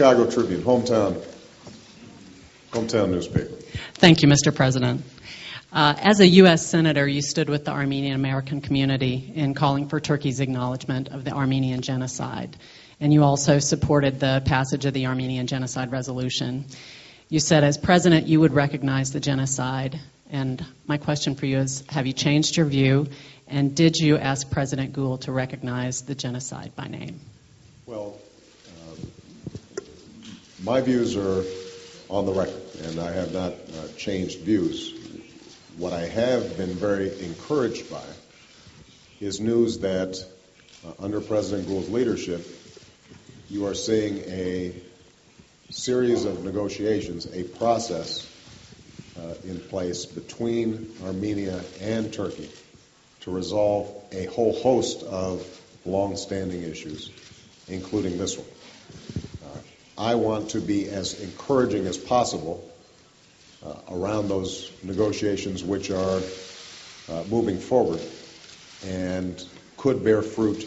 Chicago Tribune, hometown newspaper. Thank you, Mr. President. As a U.S. Senator, you stood with the Armenian American community in calling for Turkey's acknowledgement of the Armenian Genocide, and you also supported the passage of the Armenian Genocide Resolution. You said, as President, you would recognize the genocide, and my question for you is, have you changed your view, and did you ask President Gül to recognize the genocide by name? Well, my views are on the record, and I have not changed views. What I have been very encouraged by is news that under President Gül's leadership, you are seeing a series of negotiations, a process in place between Armenia and Turkey to resolve a whole host of long-standing issues, including this one. I want to be as encouraging as possible around those negotiations, which are moving forward and could bear fruit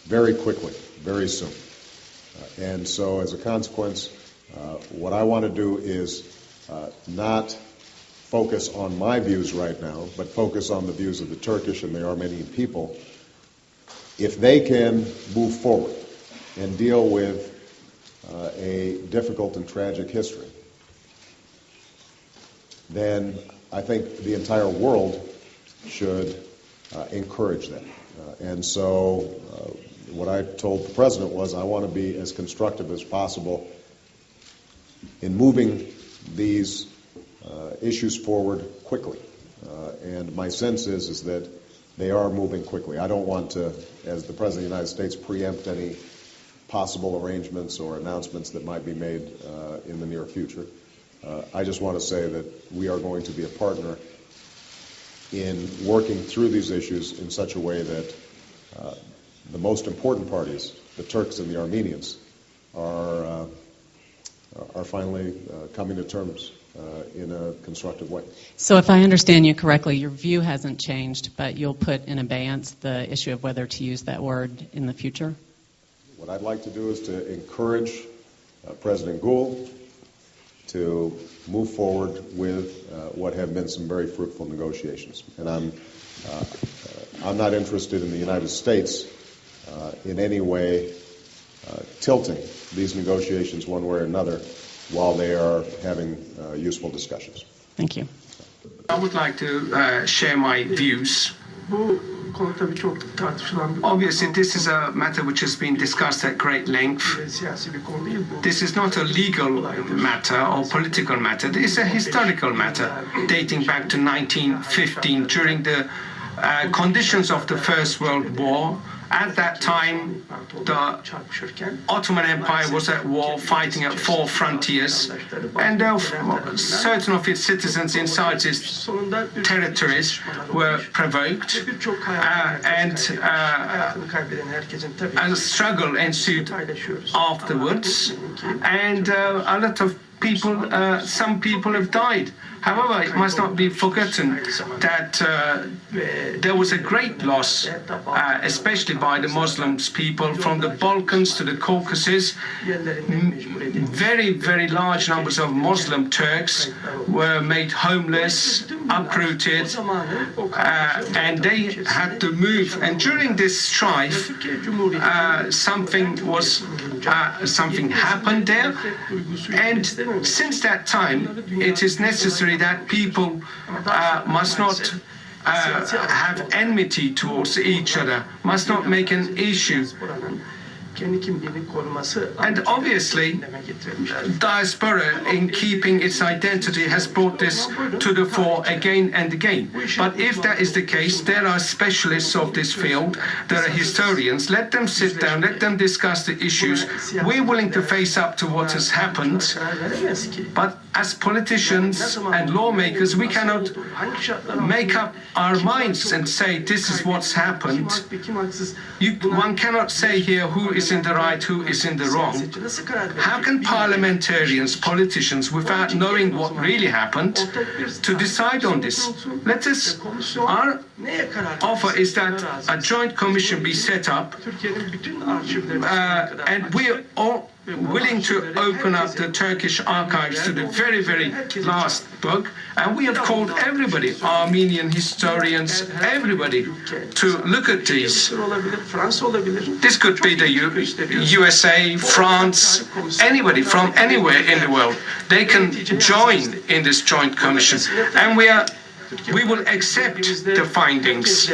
very quickly, very soon. And so as a consequence, what I want to do is not focus on my views right now, but focus on the views of the Turkish and the Armenian people. If they can move forward and deal with a difficult and tragic history, then I think the entire world should encourage that. And so what I told the President was I want to be as constructive as possible in moving these issues forward quickly. And my sense is that they are moving quickly. I don't want to, as the President of the United States, preempt any possible arrangements or announcements that might be made in the near future. I just want to say that we are going to be a partner in working through these issues in such a way that the most important parties, the Turks and the Armenians, are finally coming to terms in a constructive way. So if I understand you correctly, your view hasn't changed, but you'll put in abeyance the issue of whether to use that word in the future? What I'd like to do is to encourage President Gül to move forward with what have been some very fruitful negotiations. And I'm not interested in the United States in any way tilting these negotiations one way or another while they are having useful discussions. Thank you. I would like to share my views. Obviously, this is a matter which has been discussed at great length. This is not a legal matter or political matter. This is a historical matter dating back to 1915 during the conditions of the First World War. At that time, the Ottoman Empire was at war, fighting at four frontiers, and certain of its citizens inside its territories were provoked, and a struggle ensued afterwards, and a lot of people, some people have died. However, it must not be forgotten that there was a great loss, especially by the Muslim people from the Balkans to the Caucasus. Very, very large numbers of Muslim Turks were made homeless, uprooted, and they had to move. And during this strife, something happened there. And since that time, it is necessary that people must not have enmity towards each other, must not make an issue. And obviously, diaspora, in keeping its identity, has brought this to the fore again and again. But if that is the case, there are specialists of this field, there are historians. Let them sit down, let them discuss the issues. We're willing to face up to what has happened, but as politicians and lawmakers, we cannot make up our minds and say this is what's happened. One cannot say here who is in the right, who is in the wrong. How can parliamentarians, politicians, without knowing what really happened, to decide on this? Our offer is that a joint commission be set up, and we all willing to open up the Turkish archives to the very, very last book. And we have called everybody, Armenian historians, everybody, to look at these. This could be the USA, France, anybody from anywhere in the world. They can join in this joint commission. And we will accept the findings.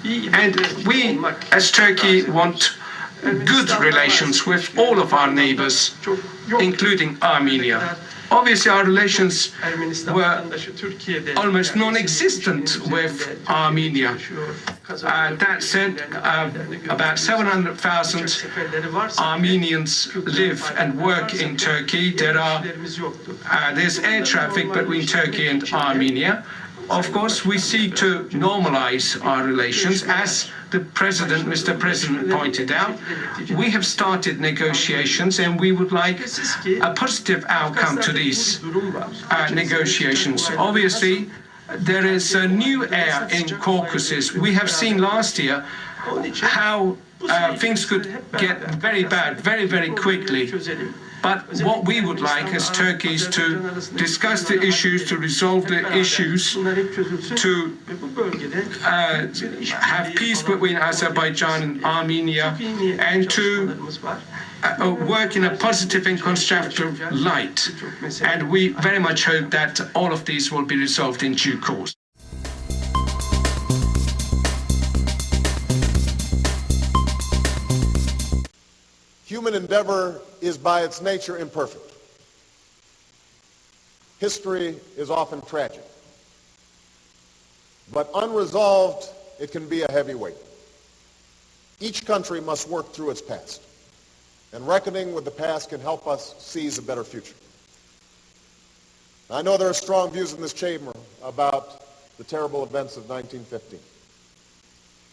And we, as Turkey, want good relations with all of our neighbors, including Armenia. Obviously, our relations were almost non-existent with Armenia. That said, about 700,000 Armenians live and work in Turkey. There's air traffic between Turkey and Armenia. Of course, we seek to normalize our relations. As the President, Mr. President, pointed out, we have started negotiations and we would like a positive outcome to these negotiations. Obviously, there is a new air in Caucasus. We have seen last year how things could get very bad very, very quickly. But what we would like as Turkey is to discuss the issues, to resolve the issues, to have peace between Azerbaijan and Armenia, and to work in a positive and constructive light. And we very much hope that all of these will be resolved in due course. Human endeavor is by its nature imperfect. History is often tragic. But unresolved, it can be a heavy weight. Each country must work through its past. And reckoning with the past can help us seize a better future. I know there are strong views in this chamber about the terrible events of 1915.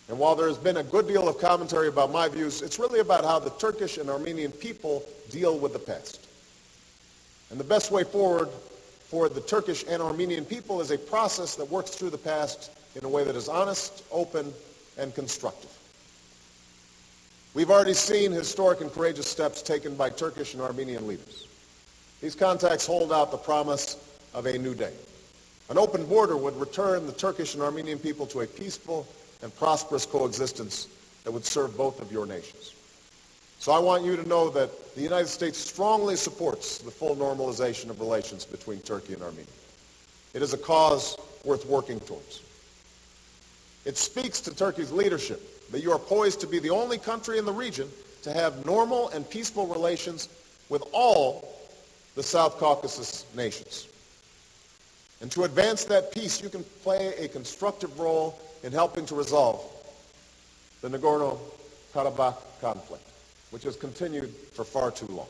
And while there has been a good deal of commentary about my views, it's really about how the Turkish and Armenian people deal with the past. And the best way forward for the Turkish and Armenian people is a process that works through the past in a way that is honest, open, and constructive. We've already seen historic and courageous steps taken by Turkish and Armenian leaders. These contacts hold out the promise of a new day. An open border would return the Turkish and Armenian people to a peaceful and prosperous coexistence that would serve both of your nations. So I want you to know that the United States strongly supports the full normalization of relations between Turkey and Armenia. It is a cause worth working towards. It speaks to Turkey's leadership that you are poised to be the only country in the region to have normal and peaceful relations with all the South Caucasus nations. And to advance that peace, you can play a constructive role in helping to resolve the Nagorno-Karabakh conflict, which has continued for far too long.